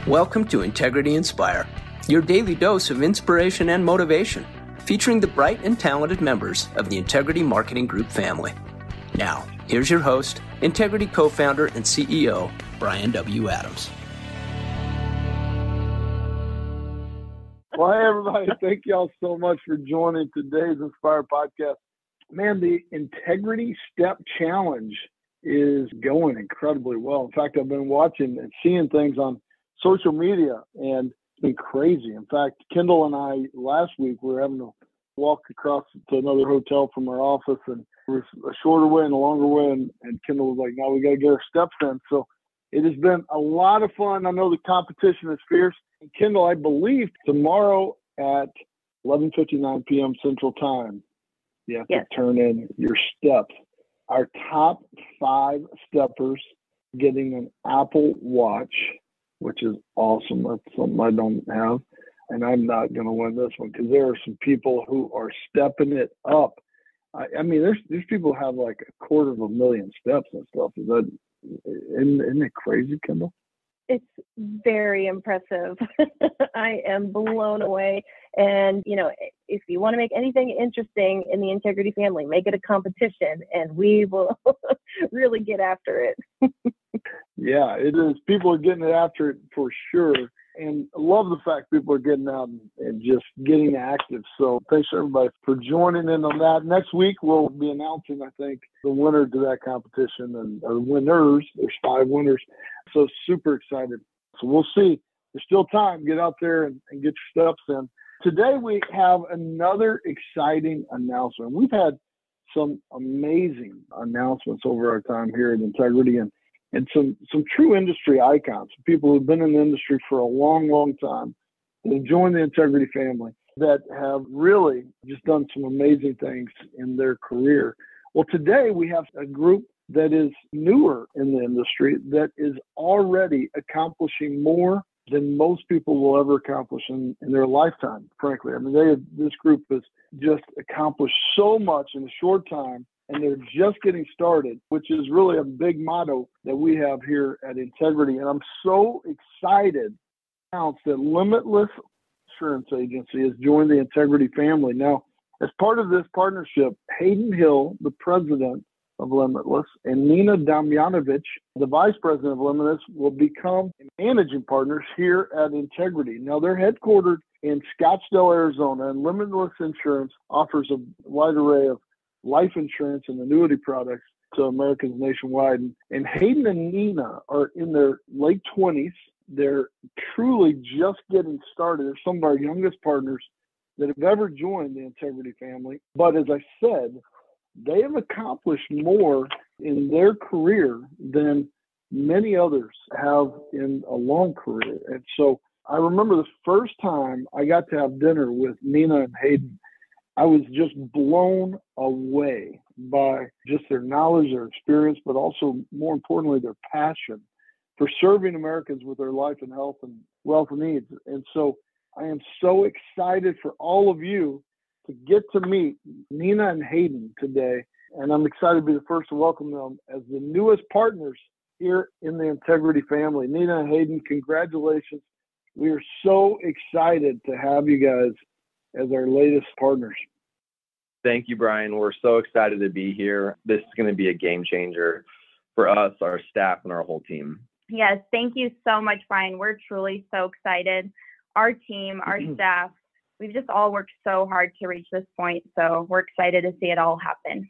Welcome to Integrity Inspire, your daily dose of inspiration and motivation, featuring the bright and talented members of the Integrity Marketing Group family. Now, here's your host, Integrity co-founder and CEO, Brian W. Adams. Well, hey, everybody. Thank y'all so much for joining today's Inspire podcast. Man, the Integrity Step Challenge is going incredibly well. In fact, I've been watching and seeing things on social media, and it's been crazy. In fact, Kendall and I last week were having to walk across to another hotel from our office, and it was a shorter way and a longer way, and Kendall was like, no, we got to get our steps in. So it has been a lot of fun. I know the competition is fierce. And Kendall, I believe tomorrow at 11:59 p.m. Central Time, you have to turn in your steps. Our top 5 steppers getting an Apple Watch, which is awesome. That's something I don't have. And I'm not going to win this one because there are some people who are stepping it up. I mean, there's people who have like 250,000 steps and stuff. Isn't it crazy, Kendall? It's very impressive. I am blown away. And, you know, if you want to make anything interesting in the Integrity family, make it a competition, and we will really get after it. Yeah, it is. People are getting after it for sure. And I love the fact people are getting out and just getting active. So thanks everybody for joining in on that. Next week, we'll be announcing, I think, the winner to that competition or winners. There's 5 winners. So super excited. So we'll see. There's still time. Get out there and get your steps in. Today, we have another exciting announcement. We've had some amazing announcements over our time here at Integrity, and some true industry icons, people who've been in the industry for a long, long time, that have joined the Integrity family, that have really just done some amazing things in their career. Well, today we have a group that is newer in the industry that is already accomplishing more than most people will ever accomplish in their lifetime, frankly. I mean, this group has just accomplished so much in a short time, and they're just getting started, which is really a big motto that we have here at Integrity. And I'm so excited to announce that Limitless Insurance Agency has joined the Integrity family. Now, as part of this partnership, Hayden Hill, the president of Limitless, and Nina Damjanovic, the vice president of Limitless, will become managing partners here at Integrity. Now, they're headquartered in Scottsdale, Arizona, and Limitless Insurance offers a wide array of life insurance and annuity products to Americans nationwide. And Hayden and Nina are in their late 20s. They're truly just getting started. They're some of our youngest partners that have ever joined the Integrity family. But as I said, they have accomplished more in their career than many others have in a long career. And so I remember the first time I got to have dinner with Nina and Hayden, I was just blown away by just their knowledge, their experience, but also, more importantly, their passion for serving Americans with their life and health and wealth needs. And so I am so excited for all of you to get to meet Nina and Hayden today. And I'm excited to be the first to welcome them as the newest partners here in the Integrity family. Nina and Hayden, congratulations. We are so excited to have you guys as our latest partners. Thank you, Brian. We're so excited to be here. This is going to be a game changer for us, our staff, and our whole team. Yes, thank you so much, Brian. We're truly so excited. Our team, our staff, we've just all worked so hard to reach this point. So we're excited to see it all happen.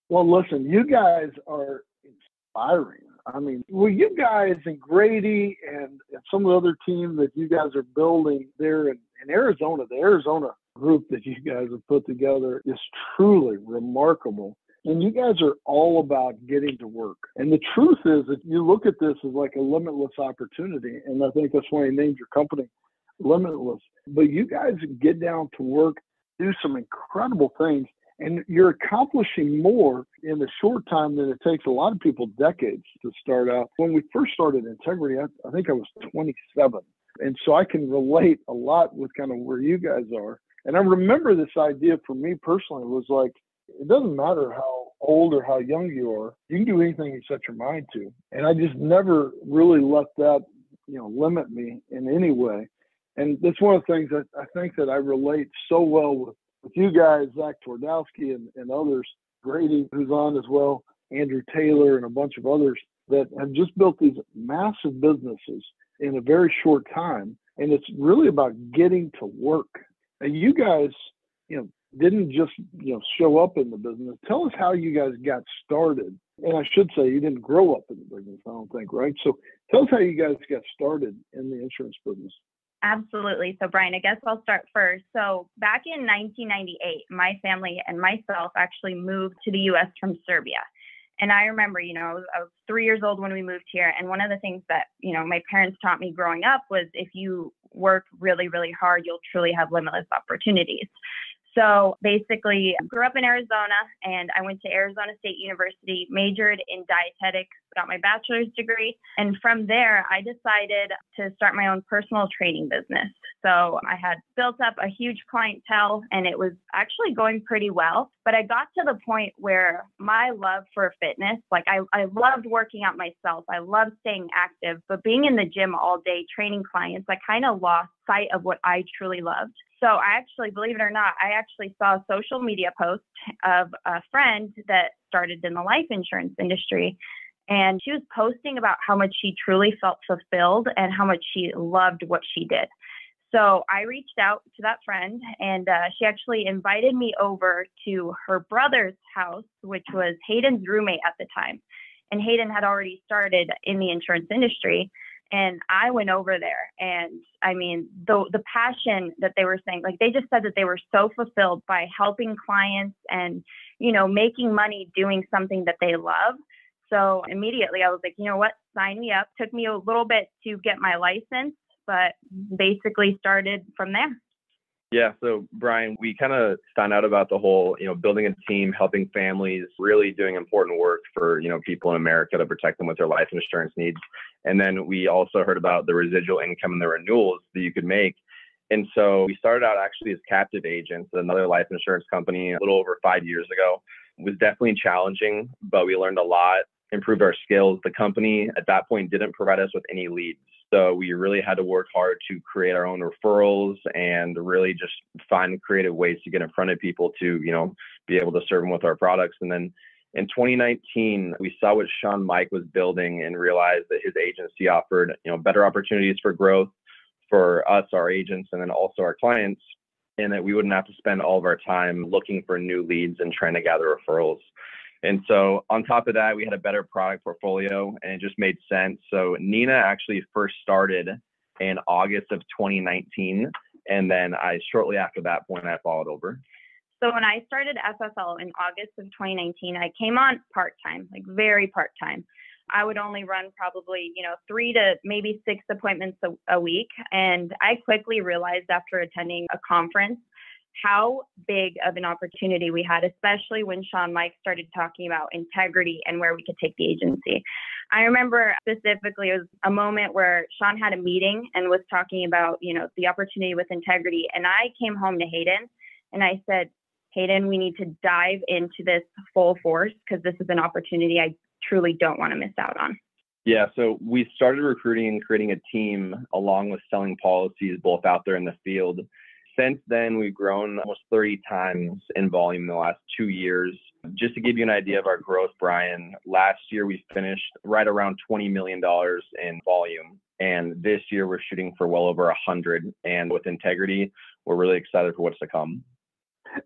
Well, listen, you guys are inspiring. I mean, well, you guys and Grady and some of the other team that you guys are building there in Arizona, the Arizona group that you guys have put together is truly remarkable. And you guys are all about getting to work. And the truth is that you look at this as like a limitless opportunity. And I think that's why you named your company Limitless. But you guys get down to work, do some incredible things. And you're accomplishing more in a short time than it takes a lot of people decades to start out. When we first started Integrity, I think I was 27. And so I can relate a lot with kind of where you guys are. And I remember this idea for me personally was like, it doesn't matter how old or how young you are, you can do anything you set your mind to. And I just never really let that limit me in any way. And that's one of the things that I think that I relate so well with you guys, Zach Twardowski and others, Grady, who's on as well, Andrew Taylor, and a bunch of others that have just built these massive businesses in a very short time. And it's really about getting to work. And you guys, didn't just, show up in the business. Tell us how you guys got started. And I should say you didn't grow up in the business, I don't think, right? So tell us how you guys got started in the insurance business. Absolutely. So, Brian, I guess I'll start first. So back in 1998, my family and myself actually moved to the U.S. from Serbia. And I remember, I was 3 years old when we moved here. And one of the things that, my parents taught me growing up was if you work really, really hard, you'll truly have limitless opportunities. So basically, I grew up in Arizona, and I went to Arizona State University, majored in dietetics, got my bachelor's degree. And from there, I decided to start my own personal training business. So I had built up a huge clientele, and it was actually going pretty well. But I got to the point where my love for fitness, like I loved working out myself. I loved staying active, but being in the gym all day training clients, I kind of lost sight of what I truly loved. So I actually, believe it or not, I actually saw a social media post of a friend that started in the life insurance industry. And she was posting about how much she truly felt fulfilled and how much she loved what she did. So I reached out to that friend, and she actually invited me over to her brother's house, which was Hayden's roommate at the time. And Hayden had already started in the insurance industry. And I went over there, and I mean, the passion that they were saying, like they just said that they were so fulfilled by helping clients and, making money doing something that they love. So immediately I was like, you know what, sign me up. Took me a little bit to get my license, but basically started from there. Yeah. So Brian, we kind of found out about the whole, building a team, helping families, really doing important work for, people in America to protect them with their life insurance needs. And then we also heard about the residual income and the renewals that you could make. And so we started out actually as captive agents at another life insurance company a little over 5 years ago. It was definitely challenging, but we learned a lot, improved our skills. The company at that point didn't provide us with any leads. So we really had to work hard to create our own referrals and really just find creative ways to get in front of people to, be able to serve them with our products. And then in 2019, we saw what Sean Mike was building and realized that his agency offered, better opportunities for growth for us, our agents, and then also our clients, and that we wouldn't have to spend all of our time looking for new leads and trying to gather referrals. And so on top of that, we had a better product portfolio, and it just made sense. So Nina actually first started in August of 2019. And then shortly after that point, I followed over. So when I started FFL in August of 2019, I came on part-time, like very part-time. I would only run probably, 3 to maybe 6 appointments a week. And I quickly realized after attending a conference how big of an opportunity we had, especially when Sean Mike started talking about integrity and where we could take the agency. I remember specifically, it was a moment where Sean had a meeting and was talking about, the opportunity with integrity. And I came home to Hayden and I said, Hayden, we need to dive into this full force because this is an opportunity I truly don't want to miss out on. Yeah, so we started recruiting and creating a team along with selling policies both out there in the field. Since then, we've grown almost 30 times in volume in the last 2 years. Just to give you an idea of our growth, Brian, last year we finished right around $20 million in volume. And this year we're shooting for well over 100. And with integrity, we're really excited for what's to come.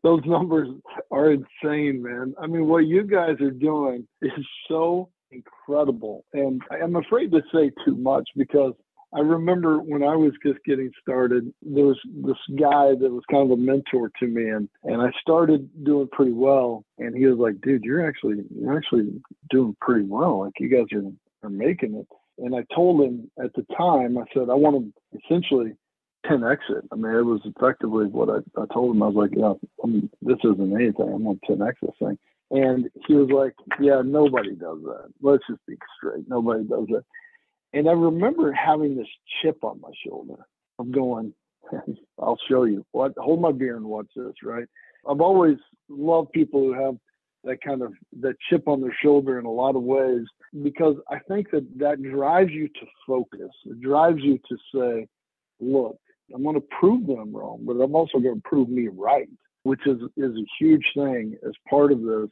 Those numbers are insane, man. I mean, what you guys are doing is so incredible. And I'm afraid to say too much because I remember when I was just getting started, there was this guy that was kind of a mentor to me, and I started doing pretty well. And he was like, dude, you're actually doing pretty well. Like, you guys are making it. And I told him at the time, I said, I want to essentially 10X it. I mean, it was effectively what I told him. I was like, this isn't anything. I'm going to 10X this thing. And he was like, yeah, nobody does that. Let's just be straight. Nobody does that. And I remember having this chip on my shoulder of going, I'll show you. Hold my beer and watch this, right? I've always loved people who have that kind of that chip on their shoulder in a lot of ways, because I think that drives you to focus. It drives you to say, look, I'm going to prove them wrong, but I'm also going to prove me right, which is a huge thing as part of this.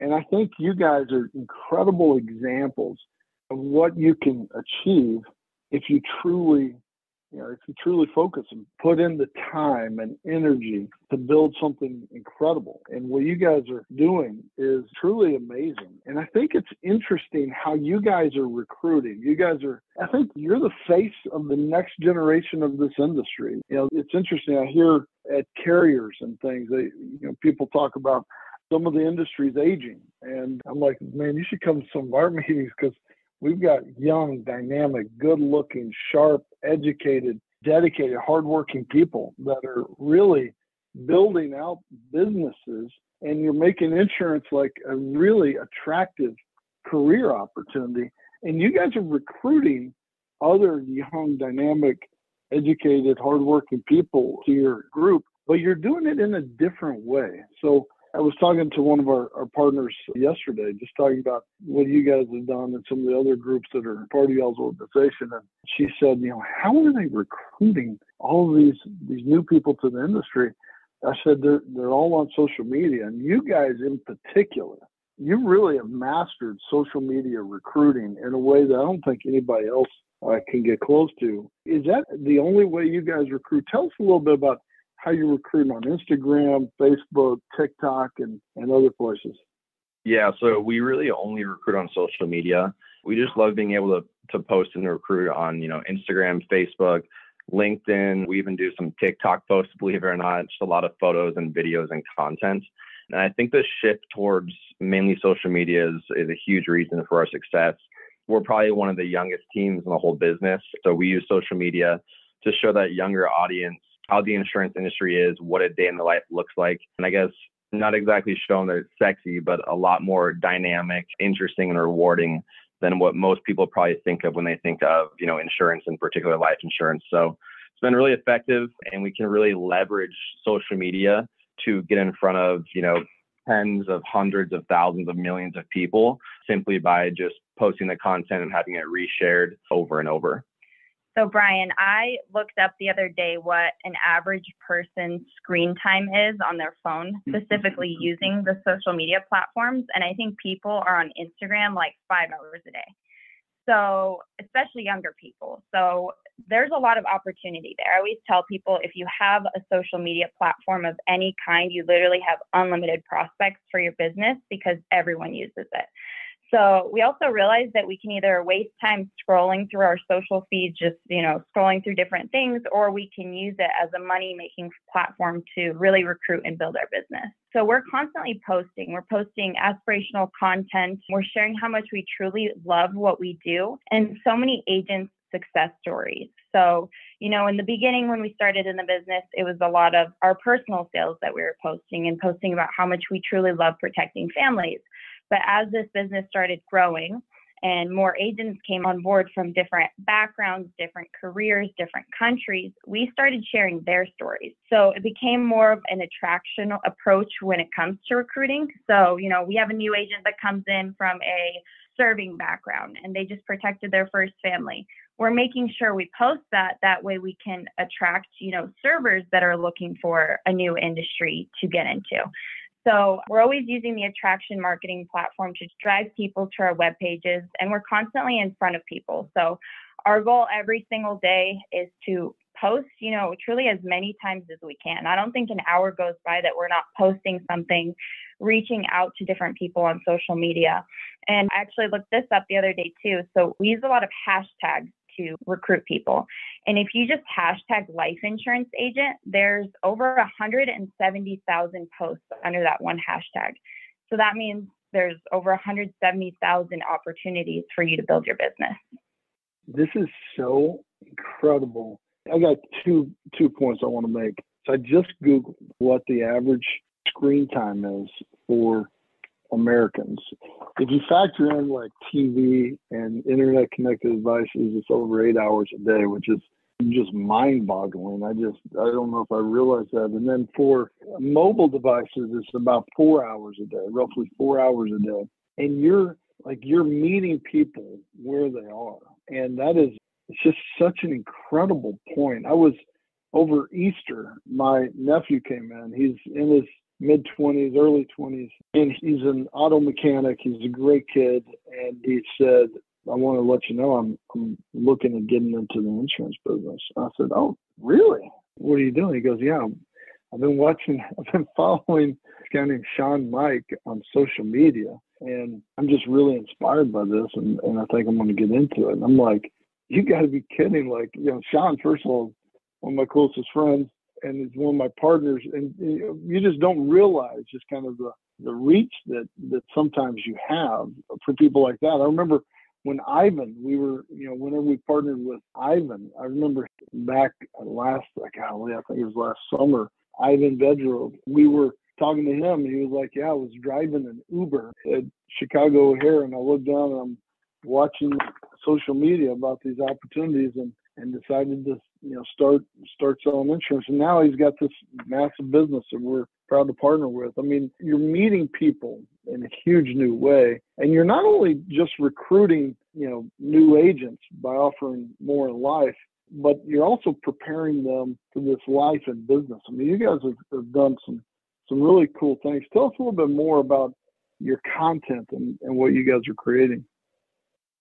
And I think you guys are incredible examples of what you can achieve if you truly focus and put in the time and energy to build something incredible. And what you guys are doing is truly amazing. And I think it's interesting how you guys are recruiting. I think you're the face of the next generation of this industry. It's interesting. I hear at carriers and things, people talk about some of the industry's aging. And I'm like, man, you should come to some of our meetings, because we've got young, dynamic, good-looking, sharp, educated, dedicated, hardworking people that are really building out businesses, and you're making insurance like a really attractive career opportunity. And you guys are recruiting other young, dynamic, educated, hardworking people to your group, but you're doing it in a different way. So I was talking to one of our partners yesterday, just talking about what you guys have done and some of the other groups that are part of y'all's organization. And she said, how are they recruiting all of these new people to the industry? I said, they're all on social media. And you guys in particular, you really have mastered social media recruiting in a way that I don't think anybody else can get close to. Is that the only way you guys recruit? Tell us a little bit about how you recruit on Instagram, Facebook, TikTok, and other places. Yeah, so we really only recruit on social media. We just love being able to post and recruit on, Instagram, Facebook, LinkedIn. We even do some TikTok posts, believe it or not, just a lot of photos and videos and content. And I think the shift towards mainly social media is a huge reason for our success. We're probably one of the youngest teams in the whole business. So we use social media to show that younger audience how the insurance industry is, what a day in the life looks like. And I guess not exactly showing that it's sexy, but a lot more dynamic, interesting, and rewarding than what most people probably think of when they think of, insurance, in particular life insurance. So it's been really effective, and we can really leverage social media to get in front of, tens of hundreds of thousands of millions of people simply by just posting the content and having it reshared over and over. So Brian, I looked up the other day what an average person's screen time is on their phone, specifically using the social media platforms. And I think people are on Instagram like 5 hours a day. So especially younger people. So there's a lot of opportunity there. I always tell people, if you have a social media platform of any kind, you literally have unlimited prospects for your business because everyone uses it. So we also realized that we can either waste time scrolling through our social feeds, just, scrolling through different things, or we can use it as a money-making platform to really recruit and build our business. So we're constantly posting. We're posting aspirational content. We're sharing how much we truly love what we do, and so many agents' success stories. So, in the beginning, when we started in the business, it was a lot of our personal sales that we were posting about how much we truly love protecting families. But as this business started growing and more agents came on board from different backgrounds, different careers, different countries, we started sharing their stories. So it became more of an attractional approach when it comes to recruiting. So, we have a new agent that comes in from a serving background and they just protected their first family. We're making sure we post that. That way we can attract, servers that are looking for a new industry to get into. So we're always using the attraction marketing platform to drive people to our web pages, and we're constantly in front of people. So our goal every single day is to post, truly as many times as we can. I don't think an hour goes by that we're not posting something, reaching out to different people on social media. And I actually looked this up the other day too. So we use a lot of hashtags to recruit people. And if you just hashtag life insurance agent, there's over 170,000 posts under that one hashtag. So that means there's over 170,000 opportunities for you to build your business. This is so incredible. I got two points I want to make. So I just Googled what the average screen time is for Americans. If you factor in like TV and internet connected devices, it's over 8 hours a day, which is just mind-boggling. I don't know if I realized that. And then for mobile devices, it's about 4 hours a day, roughly 4 hours a day. And you're meeting people where they are. And it's just such an incredible point. I was over Easter, my nephew came in. He's in his mid-20s, early 20s, and he's an auto mechanic. He's a great kid. And he said, I want to let you know I'm looking at getting into the insurance business. I said, oh, really? What are you doing? He goes, yeah, I've been following this guy named Sean Mike on social media, and I'm just really inspired by this, and I think I'm going to get into it. And I'm like, you got to be kidding. Like, Sean, first of all, one of my closest friends, and he's one of my partners, and you just don't realize just kind of the reach that sometimes you have for people like that. I remember when Ivan, whenever we partnered with Ivan, I remember back I think it was last summer, Ivan Vedrov, we were talking to him, and he was like, yeah, I was driving an Uber at Chicago O'Hare, and I looked down and I'm watching social media about these opportunities and decided to, start selling insurance. And now he's got this massive business that we're proud to partner with. I mean, you're meeting people in a huge new way. And you're not only just recruiting, new agents by offering more in life, but you're also preparing them for this life and business. I mean, you guys have done some really cool things. Tell us a little bit more about your content and what you guys are creating.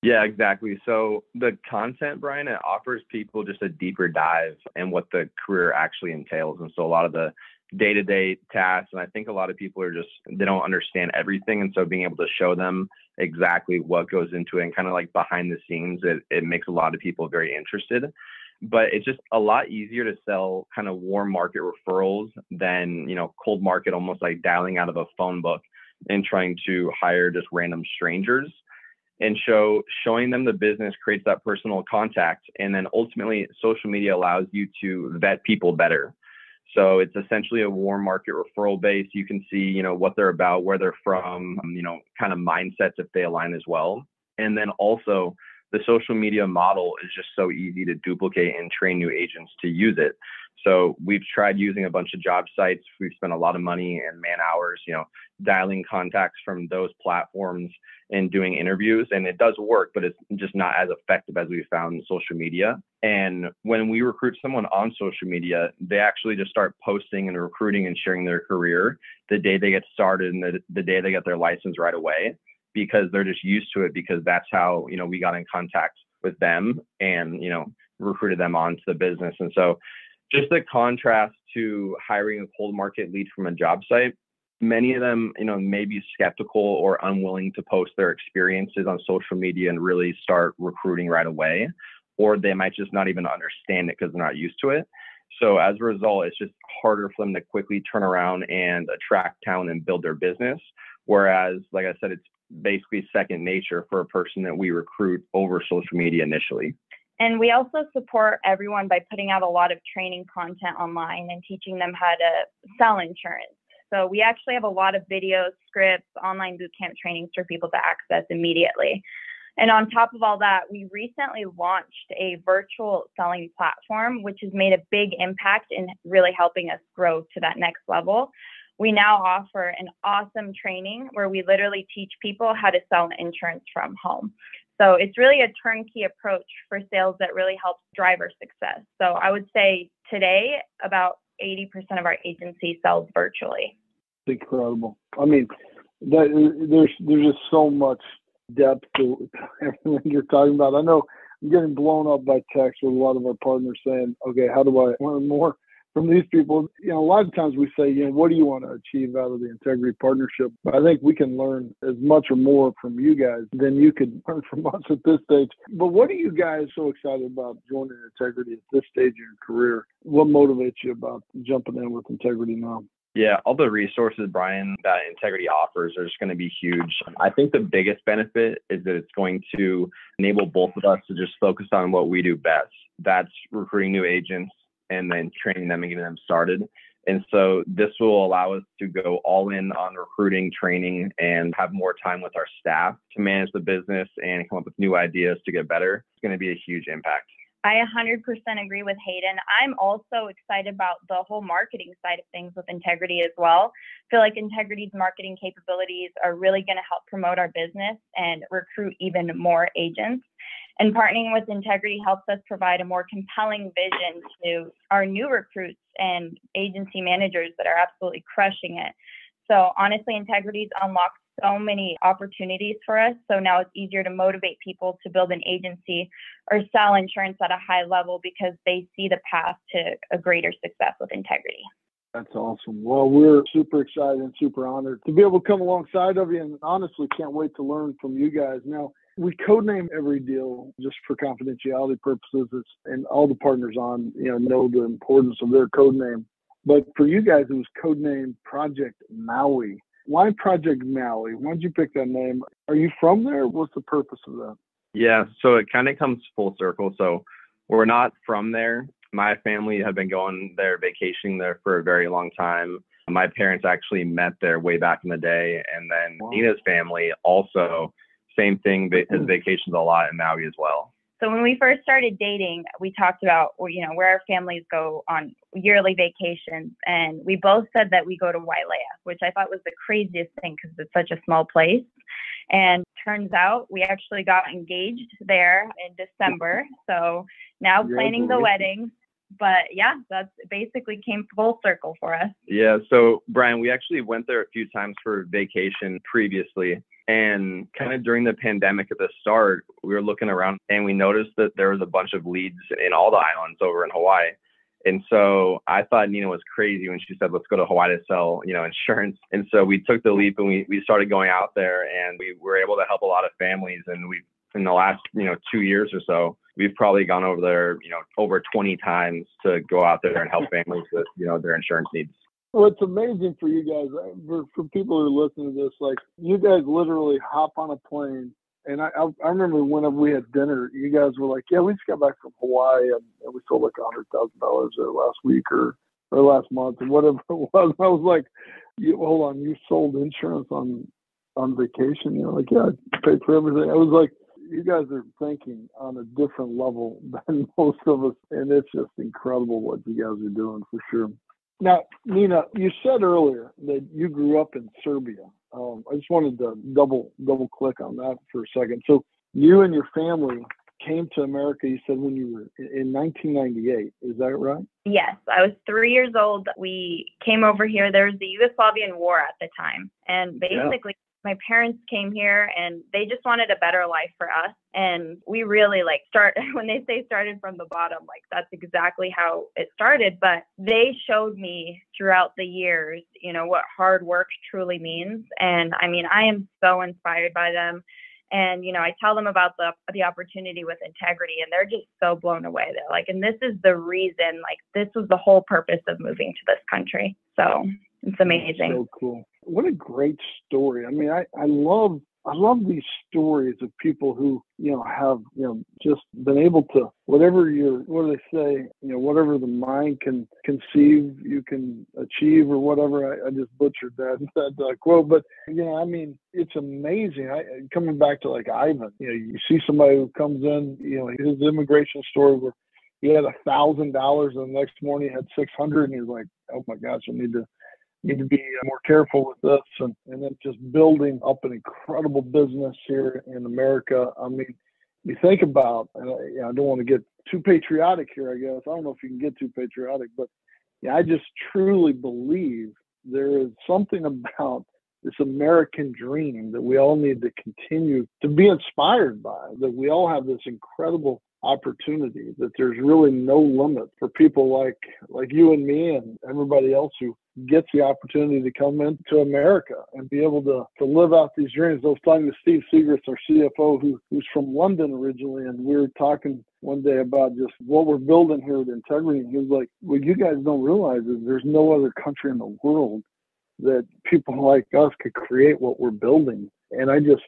Yeah, exactly. So the content, Brian, it offers people just a deeper dive in what the career actually entails. And so a lot of the day-to-day tasks, and I think a lot of people they don't understand everything. And so being able to show them exactly what goes into it and kind of like behind the scenes, it makes a lot of people very interested. But it's just a lot easier to sell kind of warm market referrals than, cold market, almost like dialing out of a phone book and trying to hire just random strangers. And showing them the business creates that personal contact. And then ultimately, social media allows you to vet people better. So it's essentially a warm market referral base. You can see, what they're about, where they're from, kind of mindsets if they align as well. And then also the social media model is just so easy to duplicate and train new agents to use it. So we've tried using a bunch of job sites. We've spent a lot of money and man hours, dialing contacts from those platforms and doing interviews. And it does work, but it's just not as effective as we found in social media. And when we recruit someone on social media, they actually just start posting and recruiting and sharing their career the day they get started and the day they get their license right away, because they're just used to it, because that's how, we got in contact with them and, recruited them onto the business. And so just the contrast to hiring a cold market lead from a job site, many of them, may be skeptical or unwilling to post their experiences on social media and really start recruiting right away, or they might just not even understand it because they're not used to it. So as a result, it's just harder for them to quickly turn around and attract talent and build their business. Whereas, like I said, it's basically second nature for a person that we recruit over social media initially. And we also support everyone by putting out a lot of training content online and teaching them how to sell insurance. So we actually have a lot of videos, scripts, online bootcamp trainings for people to access immediately. And on top of all that, we recently launched a virtual selling platform, which has made a big impact in really helping us grow to that next level. We now offer an awesome training where we literally teach people how to sell insurance from home. So it's really a turnkey approach for sales that really helps drive our success. So I would say today, about 80% of our agency sells virtually. Incredible. I mean, there's just so much depth to everything you're talking about. I know I'm getting blown up by text with a lot of our partners saying, okay, how do I learn more from these people? A lot of times we say, what do you want to achieve out of the Integrity Partnership? But I think we can learn as much or more from you guys than you could learn from us at this stage. But what are you guys so excited about joining Integrity at this stage of your career? What motivates you about jumping in with Integrity now? Yeah, all the resources, Brian, that Integrity offers are just going to be huge. I think the biggest benefit is that it's going to enable both of us to just focus on what we do best. That's recruiting new agents and then training them and getting them started. And so this will allow us to go all in on recruiting, training, and have more time with our staff to manage the business and come up with new ideas to get better. It's going to be a huge impact. I 100% agree with Hayden. I'm also excited about the whole marketing side of things with Integrity as well. I feel like Integrity's marketing capabilities are really going to help promote our business and recruit even more agents. And partnering with Integrity helps us provide a more compelling vision to our new recruits and agency managers that are absolutely crushing it. So honestly, Integrity's unlocked so many opportunities for us. So now it's easier to motivate people to build an agency or sell insurance at a high level because they see the path to a greater success with Integrity. That's awesome. Well, we're super excited and super honored to be able to come alongside of you, and honestly can't wait to learn from you guys. Now, we codename every deal just for confidentiality purposes, and all the partners on, know the importance of their code name. But for you guys, it was codenamed Project Maui. Why Project Maui? Why did you pick that name? Are you from there? What's the purpose of that? Yeah, so it kind of comes full circle. So we're not from there. My family had been going there, vacationing there for a very long time. My parents actually met there way back in the day. And then Nina's family also, same thing, has vacations a lot in Maui as well. So when we first started dating, we talked about, where our families go on yearly vacations. And we both said that we go to Wailea, which I thought was the craziest thing because it's such a small place. And turns out we actually got engaged there in December. So now planning the wedding. But yeah, that's basically came full circle for us. Yeah. So Brian, we actually went there a few times for vacation previously. And kind of during the pandemic at the start, we were looking around and we noticed that there was a bunch of leads in all the islands over in Hawaii. And so I thought Nina was crazy when she said, let's go to Hawaii to sell, insurance. And so we took the leap and we started going out there, and we were able to help a lot of families. And we, in the last, 2 years or so, we've probably gone over there, over 20 times to go out there and help families with, their insurance needs. Well, it's amazing for you guys. For people who are listening to this, like, you guys literally hop on a plane. And I remember whenever we had dinner, you guys were like, yeah, we just got back from Hawaii and we sold like $100,000 there last week or last month or whatever it was. I was like, hold on, you sold insurance on vacation? Like, yeah, I paid for everything. I was like, you guys are thinking on a different level than most of us. And it's just incredible what you guys are doing for sure. Now, Nina, you said earlier that you grew up in Serbia. I just wanted to double click on that for a second. So you and your family came to America, you said, when you were in 1998. Is that right? Yes, I was 3 years old. We came over here. There was the Yugoslavian war at the time. And basically, my parents came here and they just wanted a better life for us. And we really when they say started from the bottom, that's exactly how it started. But they showed me throughout the years, what hard work truly means. And I mean, I am so inspired by them. And, I tell them about the opportunity with Integrity, and they're just so blown away. They're like, and this is the reason, this was the whole purpose of moving to this country. So it's amazing. So cool. What a great story. I mean, I love these stories of people who, have, just been able to, whatever whatever the mind can conceive, you can achieve or whatever. I just butchered that quote, but, I mean, it's amazing. Coming back to Ivan, you see somebody who comes in, his immigration story where he had $1,000 and the next morning he had 600 and he's like, oh my gosh, I need to be more careful with this, and then just building up an incredible business here in America. I mean, you think about, and I don't want to get too patriotic here, I guess. I don't know if you can get too patriotic, but I just truly believe there is something about this American dream that we all need to continue to be inspired by, that we all have this incredible opportunity, that there's really no limit for people like you and me and everybody else who gets the opportunity to come into America and be able to live out these dreams. I was talking to Steve Segrist, our CFO, who's from London originally, and we were talking one day about just what we're building here at Integrity. And he was like, what you guys don't realize is there's no other country in the world that people like us could create what we're building And I just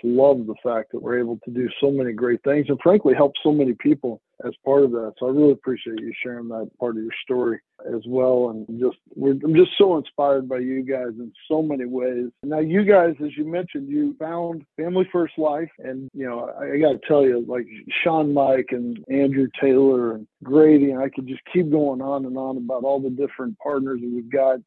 love the fact that we're able to do so many great things and frankly help so many people as part of that. So I really appreciate you sharing that part of your story as well. And I'm just so inspired by you guys in so many ways. Now you guys, as you mentioned, you found Family First Life. And, I got to tell you, like Sean Mike and Andrew Taylor and Grady, and I could just keep going on and on about all the different partners that we've got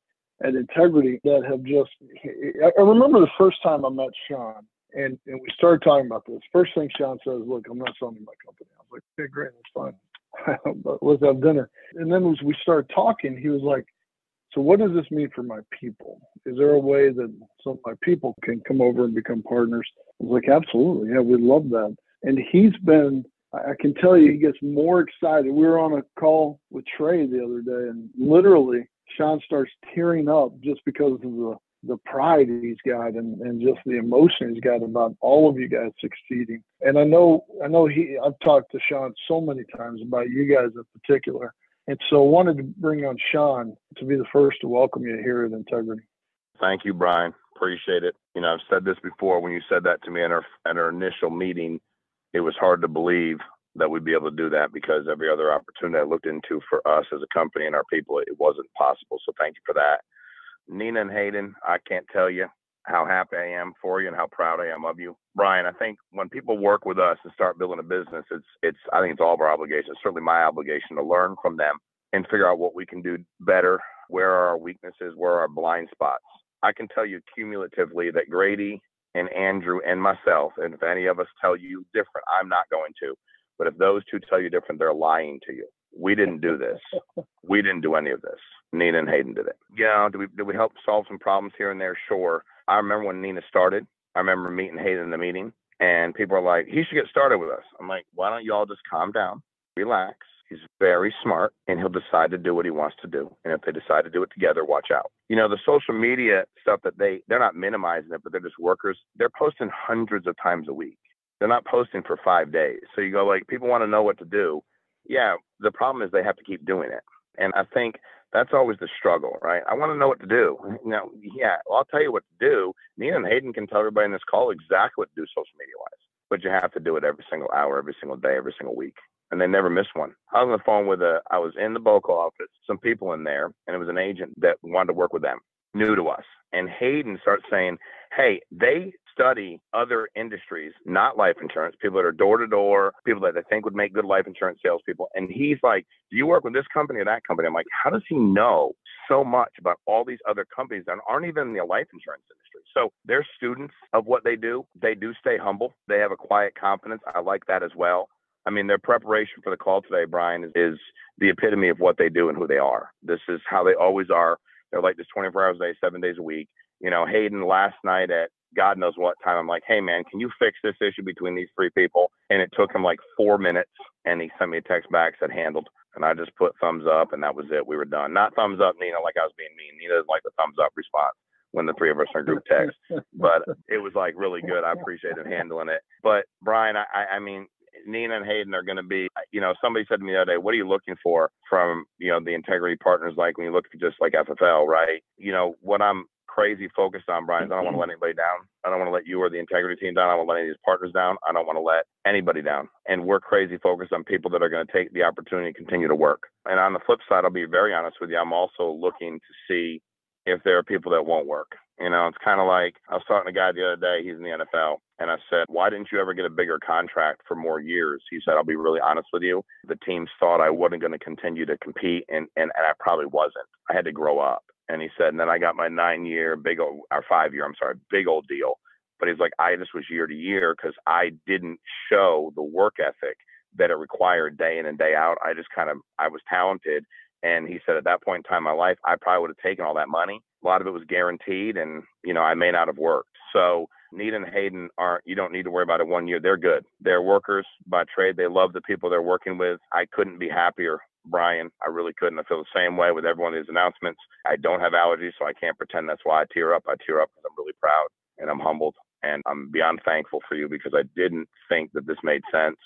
at Integrity that have I remember the first time I met Sean and we started talking about this. First thing Sean says, look, I'm not selling my company. I was like, okay, great, that's fine. But let's have dinner. And then as we started talking, he was like, so what does this mean for my people? Is there a way that some of my people can come over and become partners? I was like, absolutely. Yeah, we'd love that. And I can tell you, he gets more excited. We were on a call with Trey the other day and literally Sean starts tearing up just because of the pride he's got and just the emotion he's got about all of you guys succeeding. And I know I've talked to Sean so many times about you guys in particular. And so I wanted to bring on Sean to be the first to welcome you here at Integrity. Thank you, Brian. Appreciate it. I've said this before. When you said that to me at our initial meeting, it was hard to believe that we'd be able to do that because every other opportunity I looked into for us as a company and our people, it wasn't possible. So thank you for that. Nina and Hayden, I can't tell you how happy I am for you and how proud I am of you. Brian, I think when people work with us and start building a business, I think it's all of our obligation, certainly my obligation, to learn from them and figure out what we can do better, where are our weaknesses, where are our blind spots. I can tell you cumulatively that Grady and Andrew and myself, and if any of us tell you different, I'm not going to. But if those two tell you different, they're lying to you. We didn't do this. We didn't do any of this. Nina and Hayden did it. Did we help solve some problems here and there? Sure. I remember when Nina started, I remember meeting Hayden in the meeting, and people are like, he should get started with us. I'm like, why don't you all just calm down, relax. He's very smart, and he'll decide to do what he wants to do. And if they decide to do it together, watch out. The social media stuff that they're not minimizing it, but they're just workers. They're posting hundreds of times a week. They're not posting for 5 days. So you go like, people want to know what to do. Yeah, the problem is they have to keep doing it. And I think that's always the struggle, right? I want to know what to do. Now, I'll tell you what to do. Nina and Hayden can tell everybody in this call exactly what to do social media-wise. But you have to do it every single hour, every single day, every single week. And they never miss one. I was on the phone I was in the Boca office, some people in there, and it was an agent that wanted to work with them, new to us. And Hayden starts saying, hey, they study other industries, not life insurance, people that are door to door, people that they think would make good life insurance salespeople. And he's like, do you work with this company or that company? I'm like, how does he know so much about all these other companies that aren't even in the life insurance industry? So they're students of what they do. They do stay humble. They have a quiet confidence. I like that as well. I mean, their preparation for the call today, Brian, is the epitome of what they do and who they are. This is how they always are. They're like this 24 hours a day, 7 days a week. Hayden last night at God knows what time, I'm like, hey, man, can you fix this issue between these three people? And it took him like 4 minutes. And he sent me a text back, said handled. And I just put thumbs up, and that was it. We were done. Not thumbs up, Nina, like I was being mean. Nina doesn't like the thumbs up response when the three of us are in group text. But it was like really good. I appreciated handling it. But Brian, I mean, Nina and Hayden are going to be, somebody said to me the other day, what are you looking for from, the Integrity partners? Like when you look at just like FFL, right? What I'm crazy focused on, Brian, is I don't want to let anybody down. I don't want to let you or the Integrity team down. I don't want to let any of these partners down. I don't want to let anybody down. And we're crazy focused on people that are going to take the opportunity to continue to work. And on the flip side, I'll be very honest with you. I'm also looking to see if there are people that won't work. It's kind of like I was talking to a guy the other day. He's in the NFL. And I said, why didn't you ever get a bigger contract for more years? He said, I'll be really honest with you. The teams thought I wasn't going to continue to compete. And I probably wasn't. I had to grow up. And he said, and then I got my 5-year, big old deal. But he's like, I just was year to year because I didn't show the work ethic that it required day in and day out. I was talented. And he said, at that point in time in my life, I probably would have taken all that money. A lot of it was guaranteed, and, I may not have worked. So Nina and Hayden you don't need to worry about it 1 year. They're good. They're workers by trade. They love the people they're working with. I couldn't be happier, Brian. I really couldn't. I feel the same way with every one of these announcements. I don't have allergies, so I can't pretend that's why I tear up. I tear up because I'm really proud and I'm humbled. And I'm beyond thankful for you because I didn't think that this made sense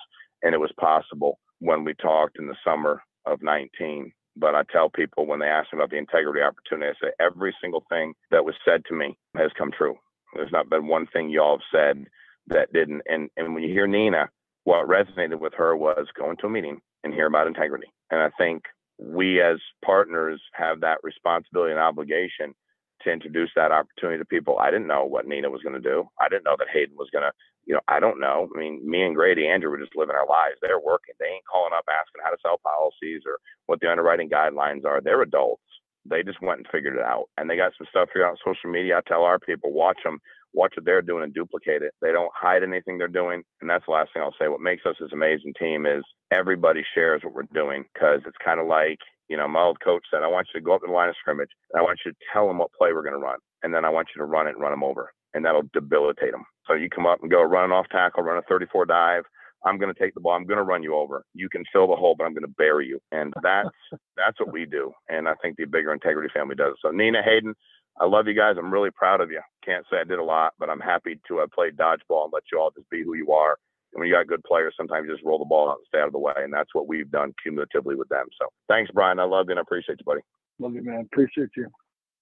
and it was possible when we talked in the summer of 19. But I tell people when they ask me about the Integrity opportunity, I say every single thing that was said to me has come true. There's not been one thing y'all have said that didn't. And when you hear Nina, what resonated with her was going to a meeting and hear about integrity. And I think we as partners have that responsibility and obligation to introduce that opportunity to people. I didn't know what Nina was going to do. I didn't know that Hayden was going to, I don't know. I mean, me and Grady, Andrew were just living our lives. They're working. They ain't calling up asking how to sell policies or what the underwriting guidelines are. They're adults. They just went and figured it out. And they got some stuff here on social media. I tell our people, watch them, watch what they're doing and duplicate it. They don't hide anything they're doing. And that's the last thing I'll say. What makes us this amazing team is everybody shares what we're doing, because it's kind of like, my old coach said, I want you to go up to the line of scrimmage and I want you to tell them what play we're going to run. And then I want you to run it and run them over. And that'll debilitate them. So you come up and go run an off tackle, run a 34 dive. I'm going to take the ball. I'm going to run you over. You can fill the hole, but I'm going to bury you. And that's what we do. And I think the bigger integrity family does. So Nina, Hayden, I love you guys. I'm really proud of you. Can't say I did a lot, but I'm happy to have played dodgeball and let you all just be who you are. And when you got good players, sometimes you just roll the ball out and stay out of the way. And that's what we've done cumulatively with them. So thanks, Brian. I love you and I appreciate you, buddy. Love you, man. Appreciate you.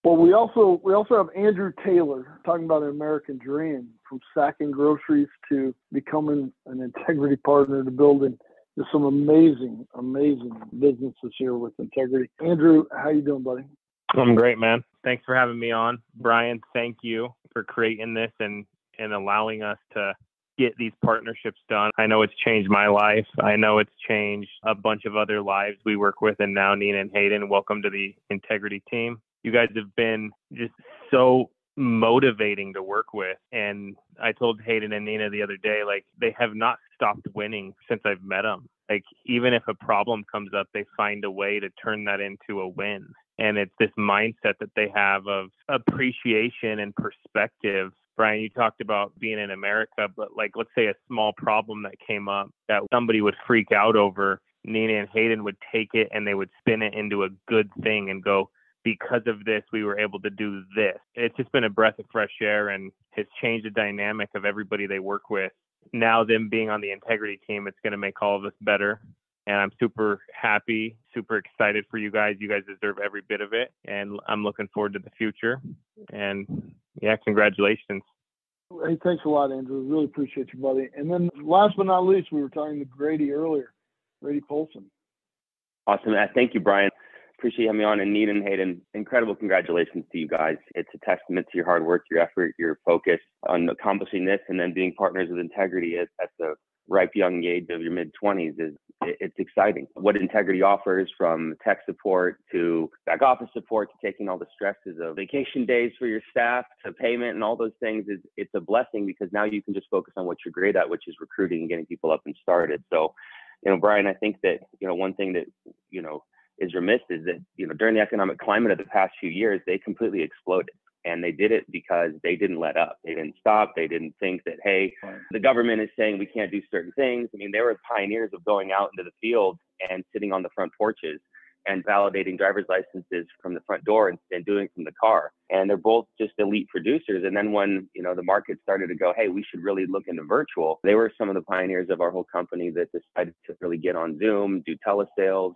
Well, we also have Andrew Taylor talking about an American dream, from sacking groceries to becoming an integrity partner to building just some amazing businesses here with integrity. Andrew, how you doing, buddy? I'm great, man. Thanks for having me on. Brian, thank you for creating this and allowing us to get these partnerships done. I know it's changed my life. I know it's changed a bunch of other lives we work with. And now Nina and Hayden, welcome to the integrity team. You guys have been just so motivating to work with. And I told Hayden and Nina the other day, like, they have not stopped winning since I've met them. Like, even if a problem comes up, they find a way to turn that into a win. And it's this mindset that they have of appreciation and perspective. Brian, you talked about being in America, but like, let's say a small problem that came up that somebody would freak out over, Nina and Hayden would take it and they would spin it into a good thing and go, because of this, we were able to do this. It's just been a breath of fresh air and has changed the dynamic of everybody they work with. Now, them being on the integrity team, it's going to make all of us better. And I'm super happy, super excited for you guys. You guys deserve every bit of it. And I'm looking forward to the future. And yeah, congratulations. Hey, thanks a lot, Andrew. Really appreciate you, buddy. And then last but not least, we were talking to Grady earlier, Grady Polson. Awesome. Thank you, Brian. Appreciate you having me on. And Nina and Hayden, incredible congratulations to you guys. It's a testament to your hard work, your effort, your focus on accomplishing this, and then being partners with integrity at the ripe young age of your mid-20s it's exciting. What integrity offers, from tech support to back office support to taking all the stresses of vacation days for your staff to payment and all those things, it's a blessing, because now you can just focus on what you're great at, which is recruiting and getting people up and started. So, Brian, I think that, one thing that, is remiss is that, during the economic climate of the past few years, they completely exploded. And they did it because they didn't let up. They didn't stop. They didn't think that, hey, the government is saying we can't do certain things. I mean, they were pioneers of going out into the field and sitting on the front porches and validating driver's licenses from the front door and doing it from the car. And they're both just elite producers. And then when, the market started to go, hey, we should really look into virtual, they were some of the pioneers of our whole company that decided to really get on Zoom, do telesales,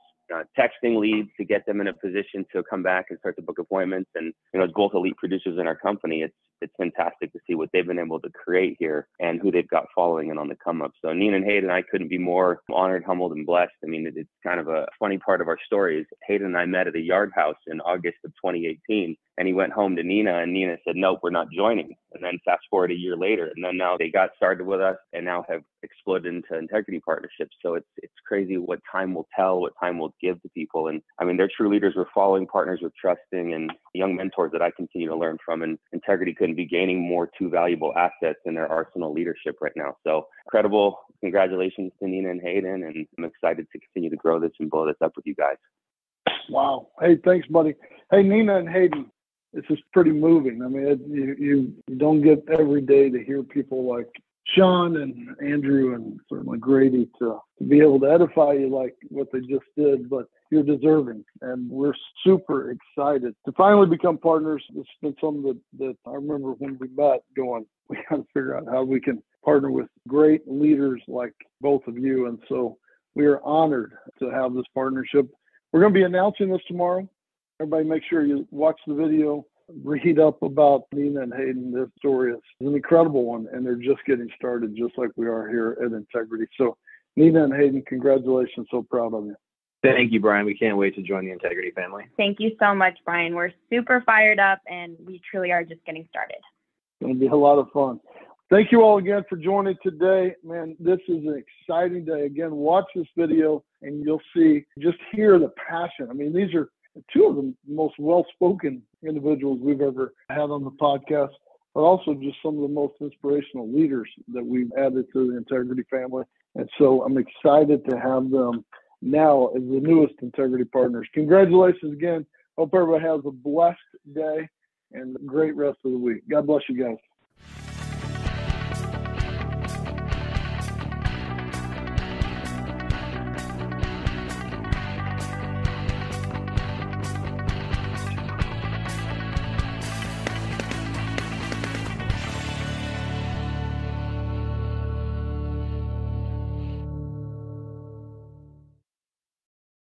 texting leads to get them in a position to come back and start to book appointments. And, as both elite producers in our company, it's fantastic to see what they've been able to create here and who they've got following and on the come up. So Nina and Hayden, I couldn't be more honored, humbled, and blessed. I mean, it's kind of a funny part of our story is Hayden and I met at a yard house in August of 2018. And he went home to Nina, and Nina said, nope, we're not joining. And then fast forward a year later, and then now they got started with us and now have exploded into integrity partnerships. So it's crazy what time will tell, what time will give to people. And I mean, they're true leaders. We're following partners with trusting and young mentors that I continue to learn from. And integrity couldn't be gaining more two valuable assets in their arsenal leadership right now. So incredible. Congratulations to Nina and Hayden. And I'm excited to continue to grow this and blow this up with you guys. Wow. Hey, thanks, buddy. Hey, Nina and Hayden. This is pretty moving. I mean, you don't get every day to hear people like Sean and Andrew and certainly Grady to be able to edify you like what they just did, but you're deserving. And we're super excited to finally become partners. It's been something that I remember when we met going, we got to figure out how we can partner with great leaders like both of you. And so we are honored to have this partnership. We're going to be announcing this tomorrow. Everybody make sure you watch the video read up about Nina and Hayden. Their story is an incredible one, and they're just getting started, just like we are here at Integrity. So, Nina and Hayden, congratulations. So proud of you. Thank you, Brian. We can't wait to join the Integrity family. Thank you so much, Brian. We're super fired up, and we truly are just getting started. It's going to be a lot of fun. Thank you all again for joining today. Man, this is an exciting day. Again, watch this video, and you'll see, just hear the passion. I mean, these are two of the most well-spoken individuals we've ever had on the podcast, but also just some of the most inspirational leaders that we've added to the Integrity family. And so I'm excited to have them now as the newest Integrity partners. Congratulations again. Hope everybody has a blessed day and a great rest of the week. God bless you guys.